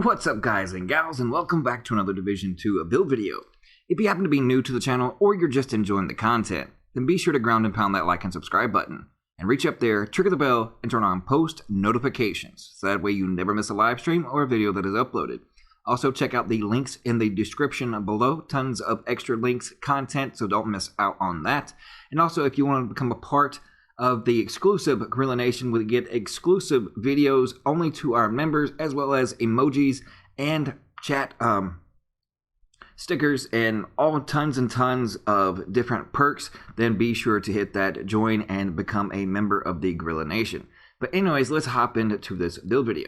What's up guys and gals, and welcome back to another Division 2 build video. If you happen to be new to the channel or you're just enjoying the content, then be sure to ground and pound that like and subscribe button. And reach up there, trigger the bell, and turn on post notifications, so that way you never miss a live stream or a video that is uploaded. Also check out the links in the description below, tons of extra links, content, so don't miss out on that. And also if you want to become a part of the exclusive Gorilla Nation, we get exclusive videos only to our members, as well as emojis and chat stickers and all tons and tons of different perks, then be sure to hit that join and become a member of the Gorilla Nation. But anyways, let's hop into this build video.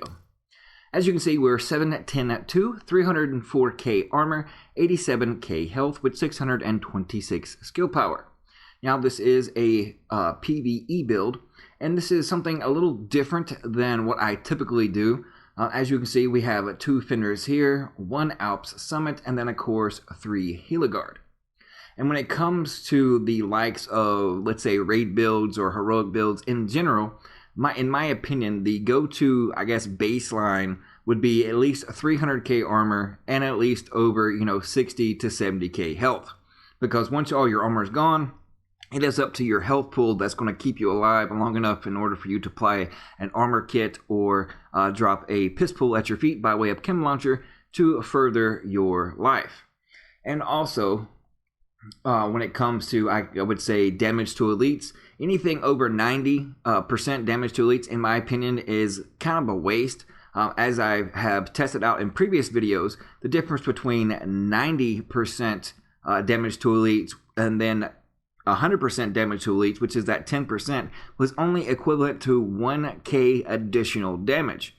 As you can see, we're 7-10-2, 304k armor, 87k health with 626 skill power. Now this is a PvE build, and this is something a little different than what I typically do. As you can see, we have 2 Fenders here, 1 Alps Summit, and then of course 3 Heliogard. And when it comes to the likes of, let's say, raid builds or heroic builds in general, in my opinion, the go-to, I guess, baseline would be at least 300k armor and at least over, 60 to 70k health. Because once all your armor is gone, it is up to your health pool that's going to keep you alive long enough in order for you to apply an armor kit or drop a piss pool at your feet by way of chem launcher to further your life. And also, when it comes to, I would say, damage to elites, anything over 90% damage to elites, in my opinion, is kind of a waste. As I have tested out in previous videos, the difference between 90% damage to elites and then 100% damage to elites, which is that 10%, was only equivalent to 1k additional damage.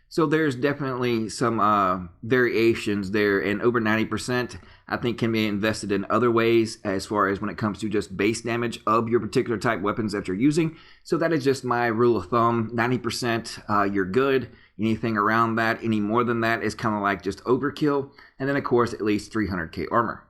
So there's definitely some variations there, and over 90% I think can be invested in other ways as far as when it comes to just base damage of your particular type weapons that you're using. So that is just my rule of thumb. 90% you're good. Anything around that, any more than that, is kind of like just overkill. And then of course at least 300k armor.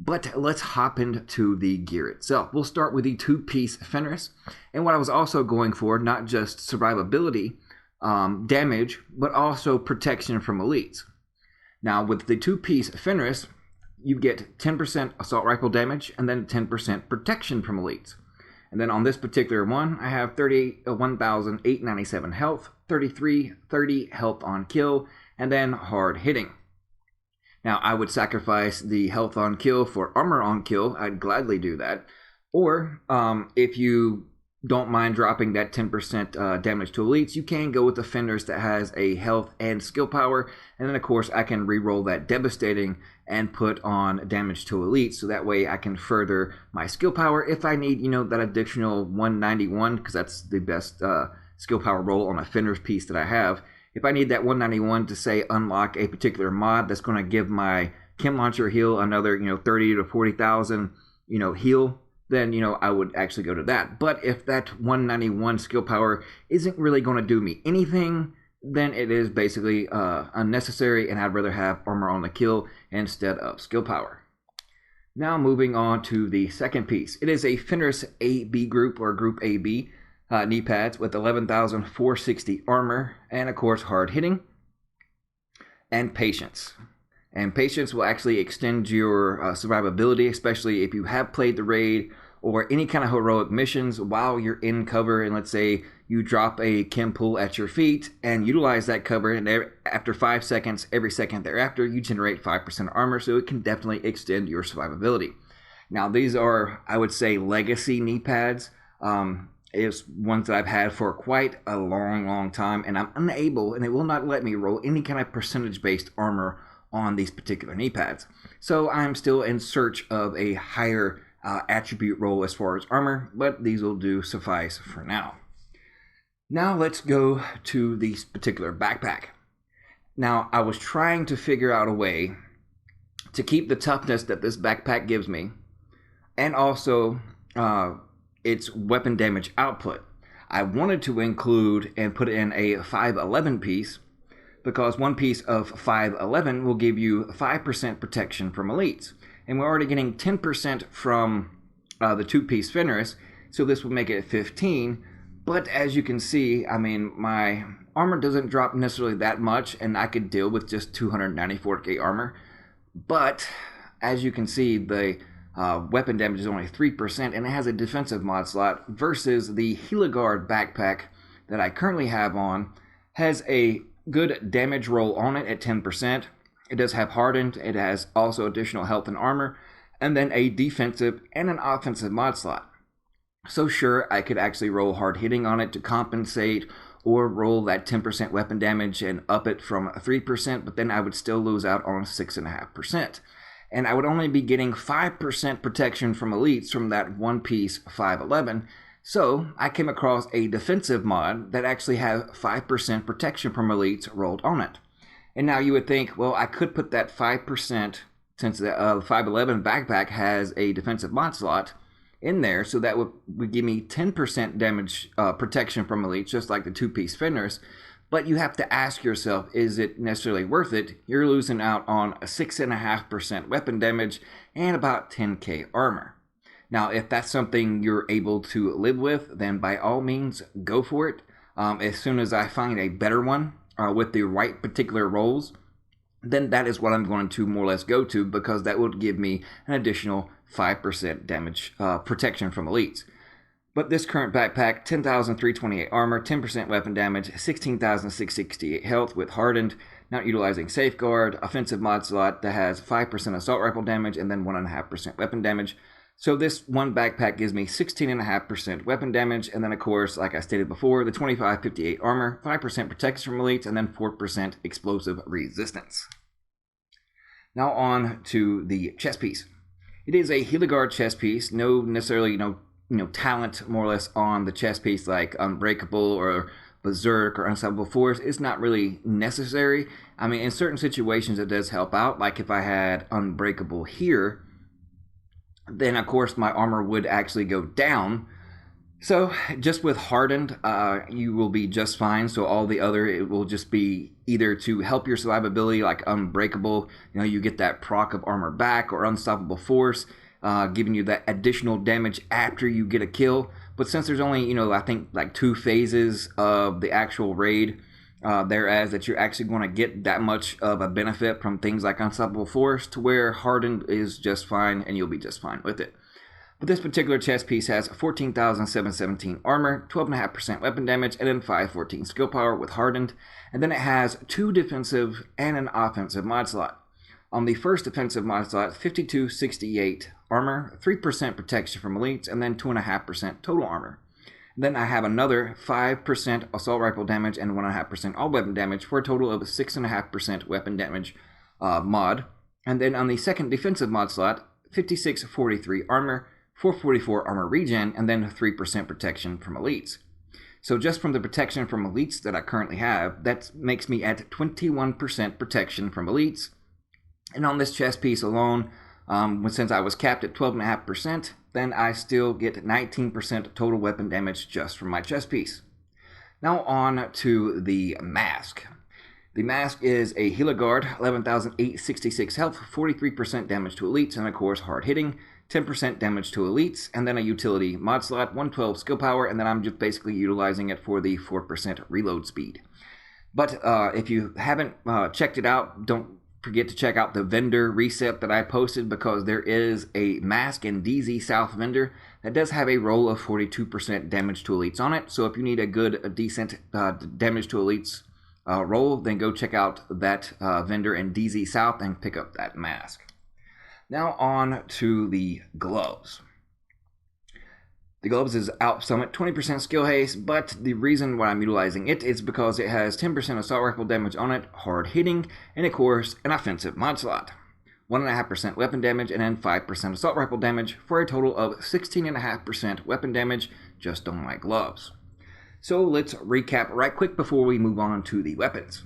But let's hop into the gear itself. We'll start with the 2-piece Fenris. And what I was also going for, not just survivability, damage, but also protection from elites. Now with the 2-piece Fenris, you get 10% assault rifle damage and then 10% protection from elites. And then on this particular one, I have 1,897 health, 3330 health on kill, and then hard hitting. Now, I would sacrifice the health on kill for armor on kill. I'd gladly do that. Or, if you don't mind dropping that 10% damage to elites, you can go with the Fenders that has a health and skill power. And then, of course, I can re-roll that devastating and put on damage to elites. So that way I can further my skill power if I need, that additional 191, because that's the best skill power roll on a Fender's piece that I have. If I need that 191 to, say, unlock a particular mod that's going to give my chem launcher heal another, 30 to 40,000, heal, then, I would actually go to that. But if that 191 skill power isn't really going to do me anything, then it is basically unnecessary, and I'd rather have armor on the kill instead of skill power. Now moving on to the second piece. It is a Fenris AB group, or group AB. Knee pads with 11,460 armor, and of course hard hitting and patience. And patience will actually extend your survivability, especially if you have played the raid or any kind of heroic missions while you're in cover. And let's say you drop a chem pool at your feet and utilize that cover, and after 5 seconds, every second thereafter, you generate 5% armor, so it can definitely extend your survivability. Now these are, I would say, legacy knee pads. Is ones that I've had for quite a long time, and I'm unable, and it will not let me roll any kind of percentage-based armor on these particular knee pads. So I'm still in search of a higher attribute roll as far as armor, but these will do suffice for now. Now let's go to this particular backpack. Now I was trying to figure out a way to keep the toughness that this backpack gives me, and also its weapon damage output. I wanted to include and put in a 511 piece, because one piece of 511 will give you 5% protection from elites. And we're already getting 10% from the 2-piece Fenris, so this would make it 15. But as you can see, I mean, my armor doesn't drop necessarily that much, and I could deal with just 294k armor. But as you can see, the weapon damage is only 3%, and it has a defensive mod slot, versus the Heligard backpack that I currently have on has a good damage roll on it at 10%. It does have hardened, it has also additional health and armor, and then a defensive and an offensive mod slot. So sure, I could actually roll hard hitting on it to compensate, or roll that 10% weapon damage and up it from 3%, but then I would still lose out on 6.5%. And I would only be getting 5% protection from elites from that one piece 511. So I came across a defensive mod that actually has 5% protection from elites rolled on it. And now you would think, well, I could put that 5%, since the 511 backpack has a defensive mod slot, in there, so that would give me 10% damage protection from elites, just like the two-piece fenders. But you have to ask yourself, is it necessarily worth it? You're losing out on a 6.5% weapon damage and about 10k armor. Now, if that's something you're able to live with, then by all means, go for it. As soon as I find a better one with the right particular rolls, then that is what I'm going to more or less go to, because that would give me an additional 5% damage protection from elites. But this current backpack, 10,328 armor, 10% weapon damage, 16,668 health with hardened, not utilizing safeguard, offensive mod slot that has 5% assault rifle damage and then 1.5% weapon damage. So this one backpack gives me 16.5% weapon damage, and then of course, like I stated before, the 2558 armor, 5% protection from elites, and then 4% explosive resistance. Now on to the chest piece. It is a Heligard chest piece, no necessarily talent more or less on the chest piece like Unbreakable or Berserk or Unstoppable Force. It's not really necessary. I mean, in certain situations it does help out, like if I had Unbreakable here, then of course my armor would actually go down. So just with hardened, you will be just fine. So all the other, it will just be either to help your survivability, like Unbreakable, you get that proc of armor back, or Unstoppable Force, giving you that additional damage after you get a kill. But since there's only, I think like 2 phases of the actual raid, thereas that you're actually going to get that much of a benefit from things like Unstoppable Force, to where hardened is just fine and you'll be just fine with it. But this particular chest piece has 14,717 armor, 12.5% weapon damage, and then 514 skill power with hardened. And then it has 2 defensive and an offensive mod slot. On the first defensive mod slot, 5268 armor, 3% protection from elites, and then 2.5% total armor. And then I have another 5% assault rifle damage and 1.5% all weapon damage, for a total of 6.5% weapon damage mod. And then on the second defensive mod slot, 5643 armor, 444 armor regen, and then 3% protection from elites. So just from the protection from elites that I currently have, that makes me at 21% protection from elites. And on this chest piece alone, since I was capped at 12.5%, then I still get 19% total weapon damage just from my chest piece. Now on to the mask. The mask is a Heligard, 11,866 health, 43% damage to elites, and of course hard hitting, 10% damage to elites, and then a utility mod slot, 112 skill power, and then I'm just basically utilizing it for the 4% reload speed. But if you haven't checked it out, don't forget to check out the vendor reset that I posted, because there is a mask in DZ South vendor that does have a roll of 42% damage to elites on it. So if you need a decent damage to elites roll, then go check out that vendor in DZ South and pick up that mask. Now on to the gloves. The gloves is Alp Summit, 20% skill haste, but the reason why I'm utilizing it is because it has 10% assault rifle damage on it, hard hitting, and of course an offensive mod slot. 1.5% weapon damage and then 5% assault rifle damage, for a total of 16.5% weapon damage just on my gloves. So let's recap right quick before we move on to the weapons.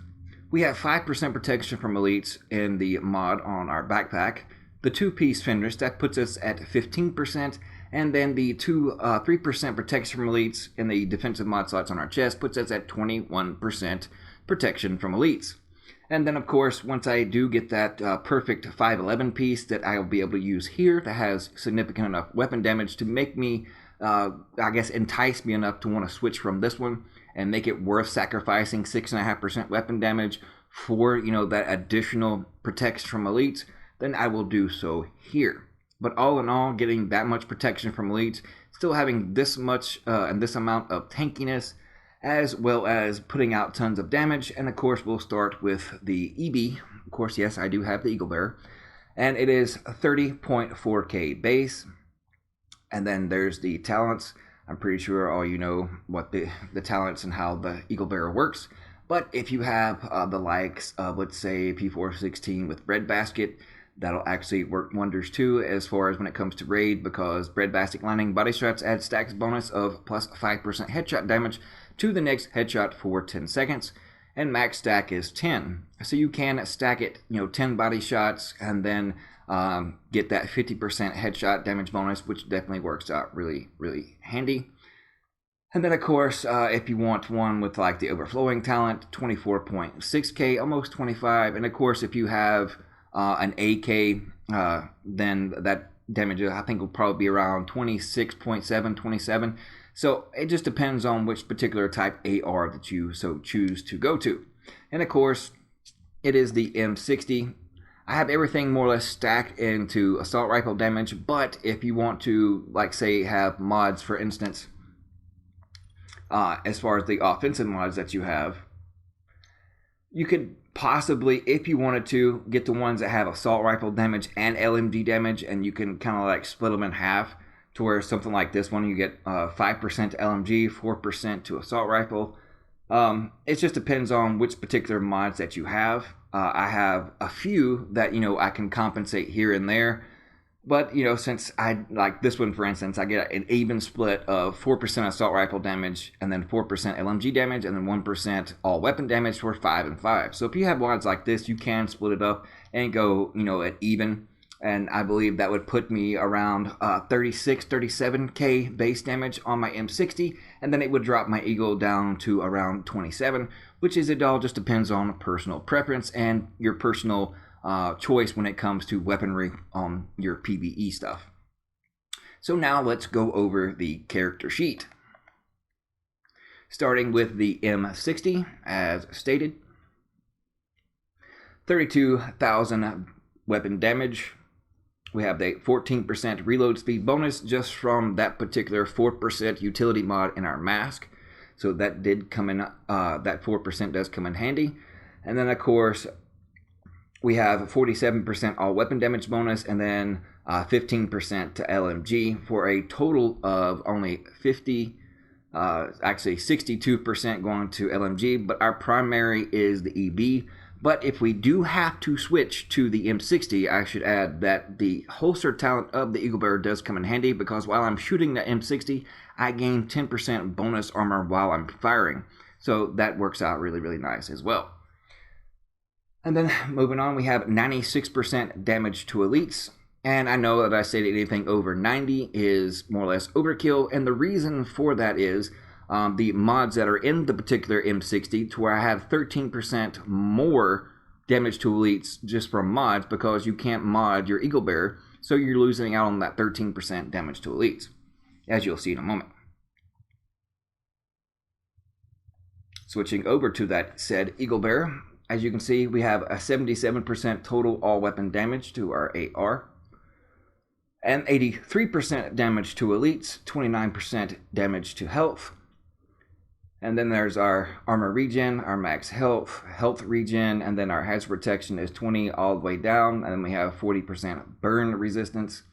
We have 5% protection from elites in the mod on our backpack. The 2-piece fenders, that puts us at 15%, and then the 3% protection from elites in the defensive mod slots on our chest puts us at 21% protection from elites. And then of course, once I do get that perfect 511 piece that I'll be able to use here, that has significant enough weapon damage to make me I guess, entice me enough to want to switch from this one and make it worth sacrificing 6.5% weapon damage for, that additional protection from elites, then I will do so here. But all in all, getting that much protection from elites, still having this much and this amount of tankiness, as well as putting out tons of damage. And of course, we'll start with the EB. Of course, yes, I do have the Eagle Bearer. And it is 30.4k base. And then there's the talents. I'm pretty sure all you know what the talents and how the Eagle Bearer works. But if you have the likes of, let's say, P416 with Breadbasket, that'll actually work wonders too as far as when it comes to raid, because Breadbasket lining body straps add stacks bonus of plus 5% headshot damage to the next headshot for 10 seconds. And max stack is 10. So you can stack it, 10 body shots and then get that 50% headshot damage bonus, which definitely works out really, really handy. And then, of course, if you want one with like the overflowing talent, 24.6k, almost 25. And of course, if you have an AK, then that damage I think will probably be around 26.7, 27. So it just depends on which particular type AR that you so choose to go to. And of course, it is the M60. I have everything more or less stacked into assault rifle damage, but if you want to, like, say, have mods, for instance, as far as the offensive mods that you have, you could possibly, if you wanted to, get the ones that have assault rifle damage and LMG damage, and you can kind of like split them in half to where something like this one, you get 5% to LMG, 4% to assault rifle. It just depends on which particular mods that you have. I have a few that, I can compensate here and there. But, since I, like this one, for instance, I get an even split of 4% assault rifle damage, and then 4% LMG damage, and then 1% all weapon damage for 5 and 5. So if you have mods like this, you can split it up and go, at even. And I believe that would put me around 36, 37k base damage on my M60. And then it would drop my Eagle down to around 27, which is, it all just depends on personal preference and your personal choice when it comes to weaponry on your PvE stuff. So now let's go over the character sheet. Starting with the M60, as stated. 32,000 weapon damage. We have the 14% reload speed bonus just from that particular 4% utility mod in our mask. So that did come in, that 4% does come in handy. And then, of course, we have 47% all weapon damage bonus, and then 15% to LMG for a total of only 62% going to LMG, but our primary is the EB. But if we do have to switch to the M60, I should add that the holster talent of the Eagle Bearer does come in handy, because while I'm shooting the M60, I gain 10% bonus armor while I'm firing. So that works out really, really nice as well. And then moving on, we have 96% damage to elites. And I know that I said anything over 90 is more or less overkill. And the reason for that is the mods that are in the particular M60, to where I have 13% more damage to elites just from mods, because you can't mod your Eagle Bearer. So you're losing out on that 13% damage to elites, as you'll see in a moment. Switching over to that said Eagle Bearer, as you can see, we have a 77% total all weapon damage to our AR, and 83% damage to elites, 29% damage to health. And then there's our armor regen, our max health regen, and then our hazard protection is 20 all the way down, and then we have 40% burn resistance.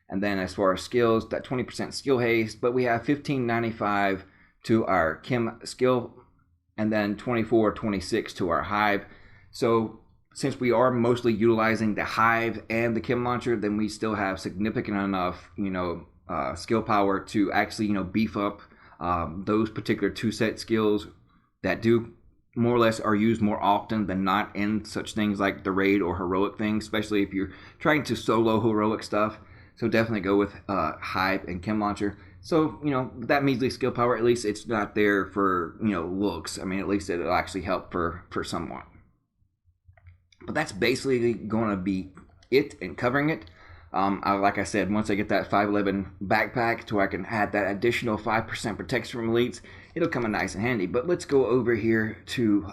And then as far as skills, that 20% skill haste, but we have 1595 to our chem skill, and then 2426 to our hive. So since we are mostly utilizing the hive and the chem launcher, then we still have significant enough, skill power to actually, beef up those particular two set skills that do more or less are used more often than not in such things like the raid or heroic things, especially if you're trying to solo heroic stuff. So definitely go with hive and chem launcher. So, that measly skill power, at least it's not there for, looks. I mean, at least it'll actually help for somewhat. But that's basically going to be it and covering it. Like I said, once I get that 511 backpack to where I can add that additional 5% protection from elites, it'll come in nice and handy. But let's go over here to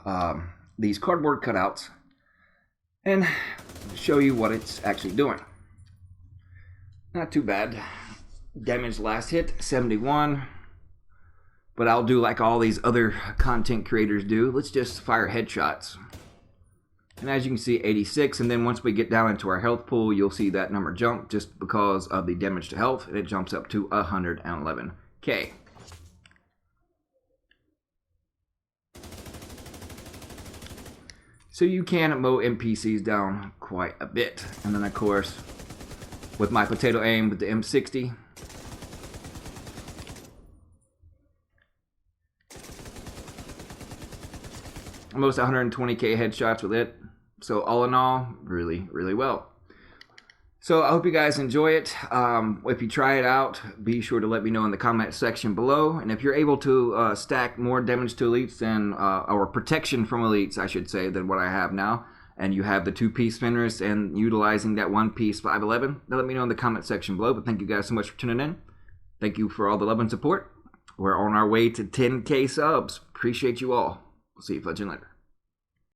these cardboard cutouts and show you what it's actually doing. Not too bad. Damage last hit, 71. But I'll do like all these other content creators do. Let's just fire headshots. And as you can see, 86, and then once we get down into our health pool, you'll see that number jump just because of the damage to health, and it jumps up to 111k. So you can mow NPCs down quite a bit. And then of course, with my potato aim with the M60, almost 120k headshots with it. So all in all, really, really well. So I hope you guys enjoy it. If you try it out, be sure to let me know in the comment section below. And if you're able to stack more damage to elites than, or protection from elites, I should say, than what I have now, and you have the 2-piece spinners and utilizing that 1-piece 511, then let me know in the comment section below. But thank you guys so much for tuning in. Thank you for all the love and support. We're on our way to 10k subs. Appreciate you all. We'll see you fudging later.